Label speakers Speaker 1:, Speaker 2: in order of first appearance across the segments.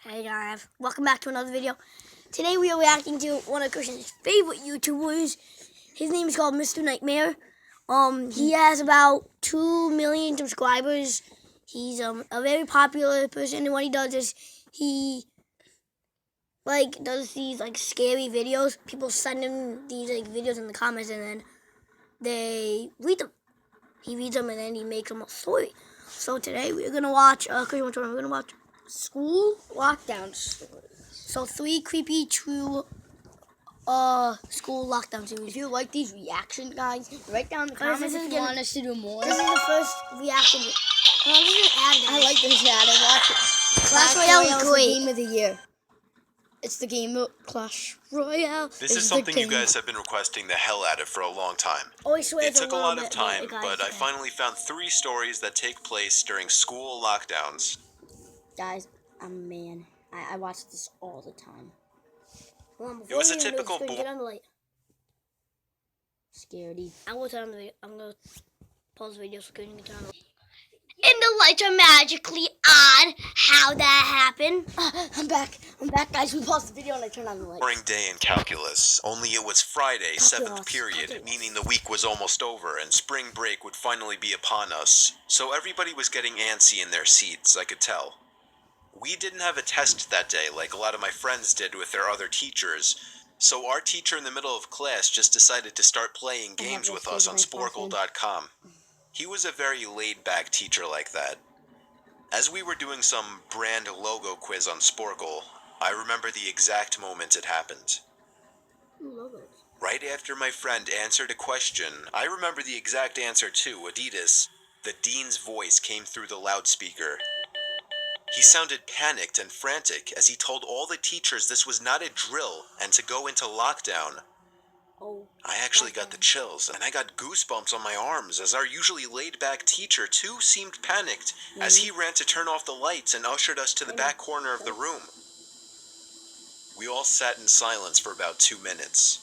Speaker 1: Hey guys, welcome back to another video. Today we are reacting to one of Christian's favorite YouTubers. His name is called Mr. Nightmare. He has about 2 million subscribers. He's a very popular person, and what he does is he does these scary videos. People send him these videos in the comments, and then they read them. He reads them, and then he makes them a story. So today we're gonna watch We're gonna watch school lockdown stories. So 3 creepy true school lockdown series.
Speaker 2: If you like these reaction guys, write down in the comments if you want us to do more.
Speaker 1: This is the first reaction.
Speaker 2: This is an ad. I like this ad. I watch it.
Speaker 1: Clash Royale is
Speaker 2: the game of the year. It's the game of Clash Royale.
Speaker 3: This is something you guys have been requesting the hell out of for a long time.
Speaker 1: It
Speaker 3: took a lot of time, but I finally found 3 stories that take place during school lockdowns.
Speaker 2: Guys, I'm a man. I watch this all the time.
Speaker 3: It was a typical
Speaker 1: Get on the light.
Speaker 2: Scaredy.
Speaker 1: I'm gonna pause the video so you can turn on the light. And the lights are magically on. How that happened?
Speaker 2: I'm back, guys. We paused the video and I turned on the lights.
Speaker 3: Boring day in calculus, only it was Friday, 7th
Speaker 2: Calculus.
Speaker 3: period, meaning the week was almost over and spring break would finally be upon us. So everybody was getting antsy in their seats, I could tell. We didn't have a test that day like a lot of my friends did with their other teachers, so our teacher in the middle of class just decided to start playing games with us on Sporkle.com. He was a very laid-back teacher like that. As we were doing some brand logo quiz on Sporkle, I remember the exact moment it happened.
Speaker 1: Logos.
Speaker 3: Right after my friend answered a question, I remember the exact answer too, Adidas. The dean's voice came through the loudspeaker. He sounded panicked and frantic as he told all the teachers this was not a drill and to go into lockdown.
Speaker 1: Oh.
Speaker 3: I actually got the chills, and I got goosebumps on my arms as our usually laid-back teacher too seemed panicked as he ran to turn off the lights and ushered us to the back corner of the room. We all sat in silence for about 2 minutes,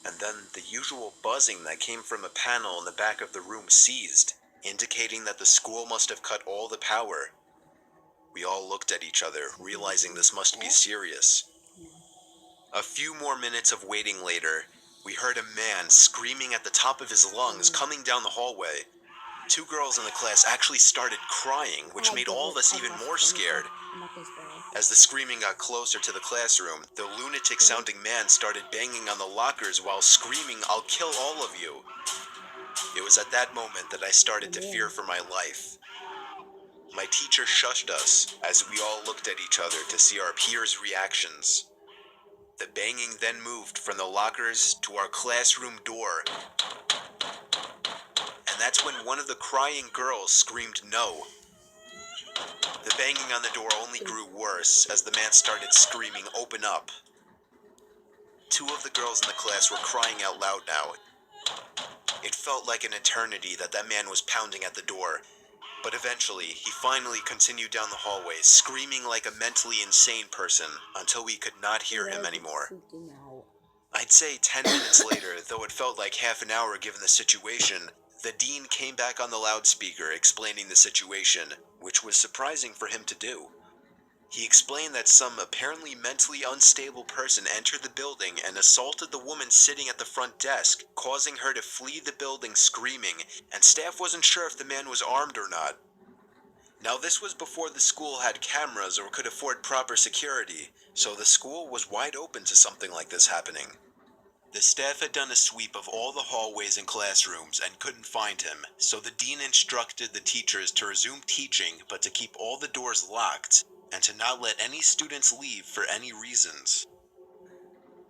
Speaker 3: and then the usual buzzing that came from a panel in the back of the room ceased, indicating that the school must have cut all the power. We all looked at each other, realizing this must be serious. A few more minutes of waiting later, we heard a man screaming at the top of his lungs coming down the hallway. 2 girls in the class actually started crying, which made all of us even more scared. As the screaming got closer to the classroom, the lunatic-sounding man started banging on the lockers while screaming, "I'll kill all of you." It was at that moment that I started to fear for my life. My teacher shushed us as we all looked at each other to see our peers' reactions. The banging then moved from the lockers to our classroom door. And that's when one of the crying girls screamed no. The banging on the door only grew worse as the man started screaming, "Open up." 2 of the girls in the class were crying out loud now. It felt like an eternity that man was pounding at the door. But eventually, he finally continued down the hallway, screaming like a mentally insane person, until we could not hear him anymore. I'd say 10 minutes later, though it felt like half an hour given the situation, the dean came back on the loudspeaker explaining the situation, which was surprising for him to do. He explained that some apparently mentally unstable person entered the building and assaulted the woman sitting at the front desk, causing her to flee the building screaming, and staff wasn't sure if the man was armed or not. Now this was before the school had cameras or could afford proper security, so the school was wide open to something like this happening. The staff had done a sweep of all the hallways and classrooms and couldn't find him, so the dean instructed the teachers to resume teaching but to keep all the doors locked, and to not let any students leave for any reasons.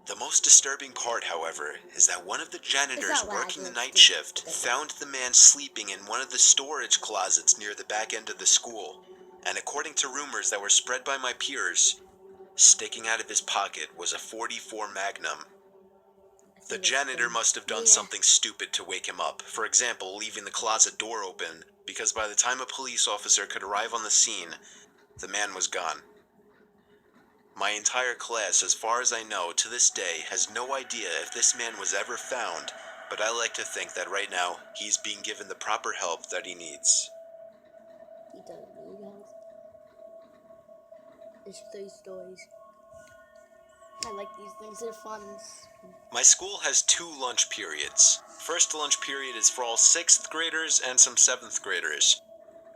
Speaker 3: The most disturbing part, however, is that one of the janitors working the night shift found the man sleeping in one of the storage closets near the back end of the school, and according to rumors that were spread by my peers, sticking out of his pocket was a .44 Magnum. The janitor must have done something stupid to wake him up, for example, leaving the closet door open, because by the time a police officer could arrive on the scene, the man was gone. My entire class, as far as I know, to this day, has no idea if this man was ever found, but I like to think that right now, he's being given the proper help that he needs.
Speaker 2: He doesn't need help. It's 3 stories. I like these things. They're fun.
Speaker 3: My school has 2 lunch periods. First lunch period is for all 6th graders and some 7th graders.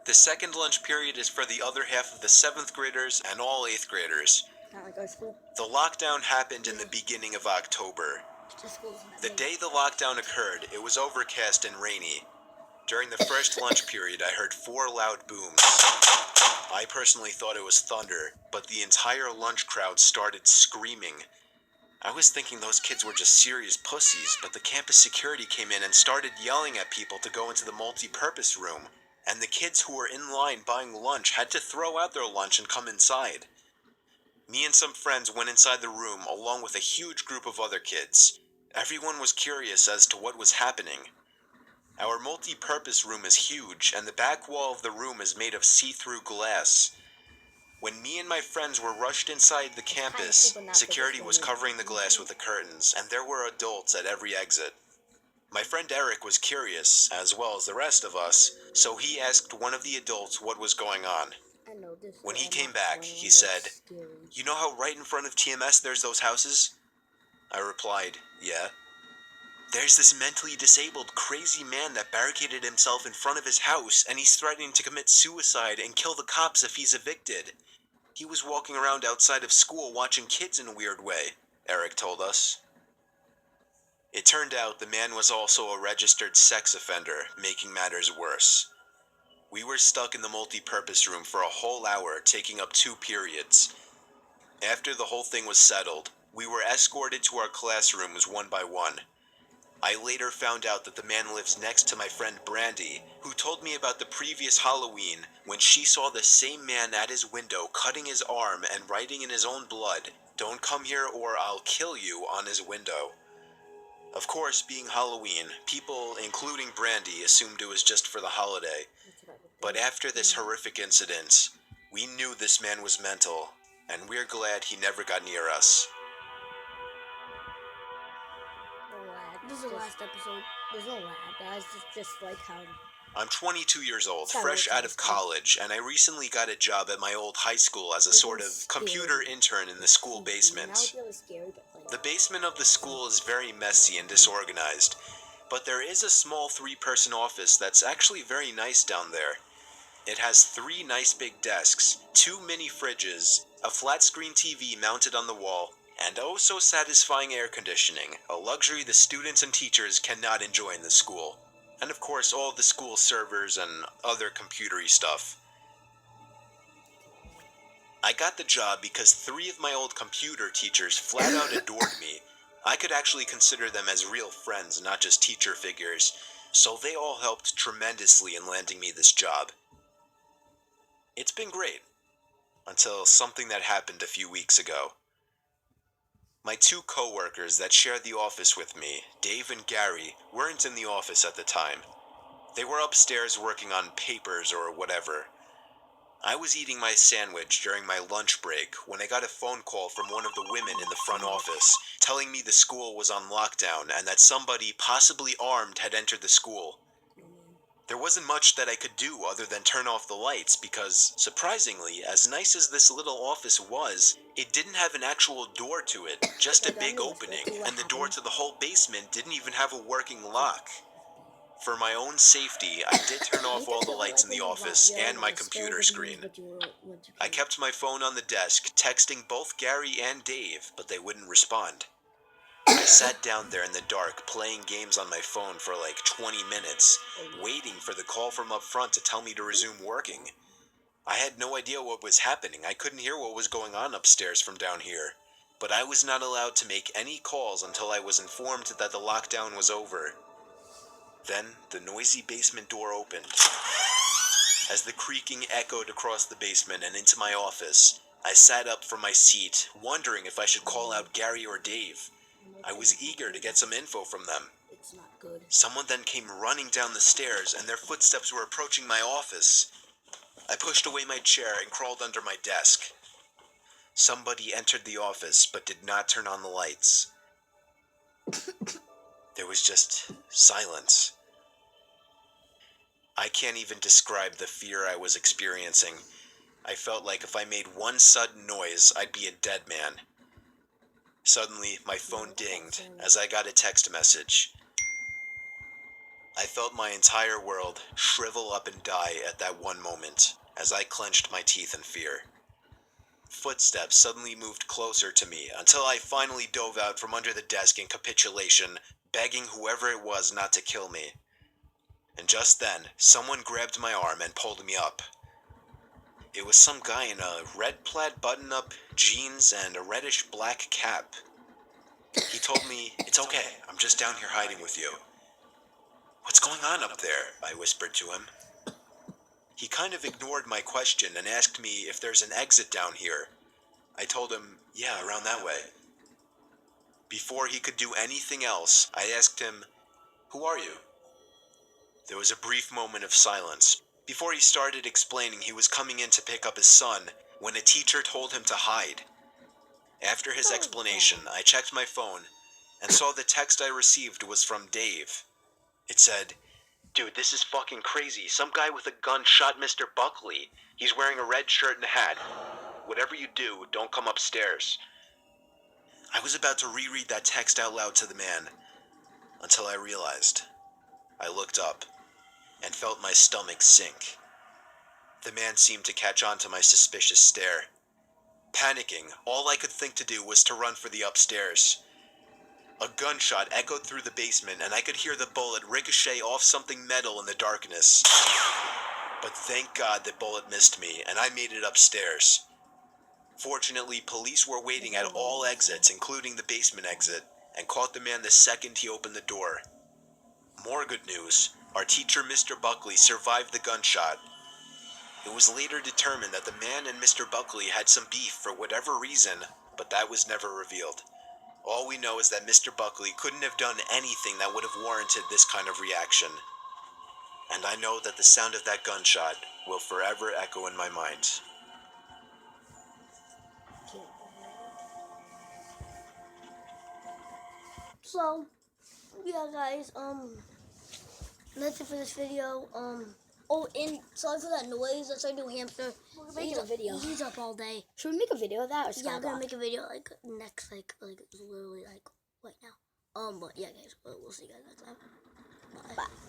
Speaker 3: The second lunch period is for the other half of the 7th graders and all 8th graders.
Speaker 2: Not like our school.
Speaker 3: The lockdown happened in the beginning of October. The day the lockdown occurred, it was overcast and rainy. During the first lunch period, I heard 4 loud booms. I personally thought it was thunder, but the entire lunch crowd started screaming. I was thinking those kids were just serious pussies, but the campus security came in and started yelling at people to go into the multi-purpose room, and the kids who were in line buying lunch had to throw out their lunch and come inside. Me and some friends went inside the room along with a huge group of other kids. Everyone was curious as to what was happening. Our multi-purpose room is huge, and the back wall of the room is made of see-through glass. When me and my friends were rushed inside the campus, security was covering the glass with the curtains, and there were adults at every exit. My friend Eric was curious, as well as the rest of us, so he asked one of the adults what was going on. When he came back, he said, "You know how right in front of TMS there's those houses?" I replied, "Yeah." "There's this mentally disabled, crazy man that barricaded himself in front of his house, and he's threatening to commit suicide and kill the cops if he's evicted. He was walking around outside of school watching kids in a weird way," Eric told us. It turned out the man was also a registered sex offender, making matters worse. We were stuck in the multi-purpose room for a whole hour, taking up 2 periods. After the whole thing was settled, we were escorted to our classrooms one by one. I later found out that the man lives next to my friend Brandy, who told me about the previous Halloween when she saw the same man at his window cutting his arm and writing in his own blood, "Don't come here or I'll kill you," on his window. Of course, being Halloween, people, including Brandy, assumed it was just for the holiday. But after this horrific incident, we knew this man was mental, and we're glad he never got near us.
Speaker 2: This is the last episode. There's no lag, guys. It's just like how.
Speaker 3: I'm 22 years old,
Speaker 2: Sorry,
Speaker 3: fresh
Speaker 2: it's
Speaker 3: out of college, and I recently got a job at my old high school as a sort of computer intern in the school basement.
Speaker 2: Really scary, but like.
Speaker 3: The basement of the school is very messy and disorganized, but there is a small 3-person office that's actually very nice down there. It has 3 nice big desks, 2 mini fridges, a flat-screen TV mounted on the wall, and oh so satisfying air conditioning, a luxury the students and teachers cannot enjoy in the school. And of course all the school servers and other computery stuff. I got the job because 3 of my old computer teachers flat out adored me. I could actually consider them as real friends, not just teacher figures, so they all helped tremendously in landing me this job. It's been great, until something that happened a few weeks ago. My 2 co-workers that shared the office with me, Dave and Gary, weren't in the office at the time. They were upstairs working on papers or whatever. I was eating my sandwich during my lunch break when I got a phone call from one of the women in the front office, telling me the school was on lockdown and that somebody, possibly armed, had entered the school. There wasn't much that I could do other than turn off the lights because, surprisingly, as nice as this little office was, it didn't have an actual door to it, just a big opening, and the door to the whole basement didn't even have a working lock. For my own safety, I did turn off all the lights in the office and my computer screen. I kept my phone on the desk, texting both Gary and Dave, but they wouldn't respond. I sat down there in the dark, playing games on my phone for like 20 minutes, waiting for the call from up front to tell me to resume working. I had no idea what was happening. I couldn't hear what was going on upstairs from down here. But I was not allowed to make any calls until I was informed that the lockdown was over. Then, the noisy basement door opened. As the creaking echoed across the basement and into my office, I sat up from my seat, wondering if I should call out Gary or Dave. I was eager to get some info from them.
Speaker 2: It's not good.
Speaker 3: Someone then came running down the stairs, and their footsteps were approaching my office. I pushed away my chair and crawled under my desk. Somebody entered the office, but did not turn on the lights. There was just silence. I can't even describe the fear I was experiencing. I felt like if I made one sudden noise, I'd be a dead man. Suddenly, my phone dinged as I got a text message. I felt my entire world shrivel up and die at that one moment as I clenched my teeth in fear. Footsteps suddenly moved closer to me until I finally dove out from under the desk in capitulation, begging whoever it was not to kill me. And just then, someone grabbed my arm and pulled me up. It was some guy in a red plaid button-up, jeans, and a reddish-black cap. He told me, "It's okay, I'm just down here hiding with you." "What's going on up there?" I whispered to him. He kind of ignored my question and asked me if there's an exit down here. I told him, "Yeah, around that way." Before he could do anything else, I asked him, "Who are you?" There was a brief moment of silence before he started explaining he was coming in to pick up his son when a teacher told him to hide. After his explanation, I checked my phone and saw the text I received was from Dave. It said, "Dude, this is fucking crazy. Some guy with a gun shot Mr. Buckley. He's wearing a red shirt and a hat. Whatever you do, don't come upstairs." I was about to reread that text out loud to the man until I realized. I looked up and felt my stomach sink. The man seemed to catch on to my suspicious stare. Panicking, all I could think to do was to run for the upstairs. A gunshot echoed through the basement and I could hear the bullet ricochet off something metal in the darkness. But thank God the bullet missed me and I made it upstairs. Fortunately, police were waiting at all exits, including the basement exit, and caught the man the second he opened the door. More good news, our teacher Mr. Buckley survived the gunshot. It was later determined that the man and Mr. Buckley had some beef for whatever reason, but that was never revealed. All we know is that Mr. Buckley couldn't have done anything that would have warranted this kind of reaction. And I know that the sound of that gunshot will forever echo in my mind.
Speaker 1: So, yeah, guys, that's it for this video. Oh, and sorry for that noise. That's our new hamster.
Speaker 2: We're making a video.
Speaker 1: He's up all day.
Speaker 2: Should we make a video of that? Or
Speaker 1: Yeah, I'm gonna make a video like next, like literally like right now. But yeah, guys, we'll see you guys next time. Bye.
Speaker 2: Bye.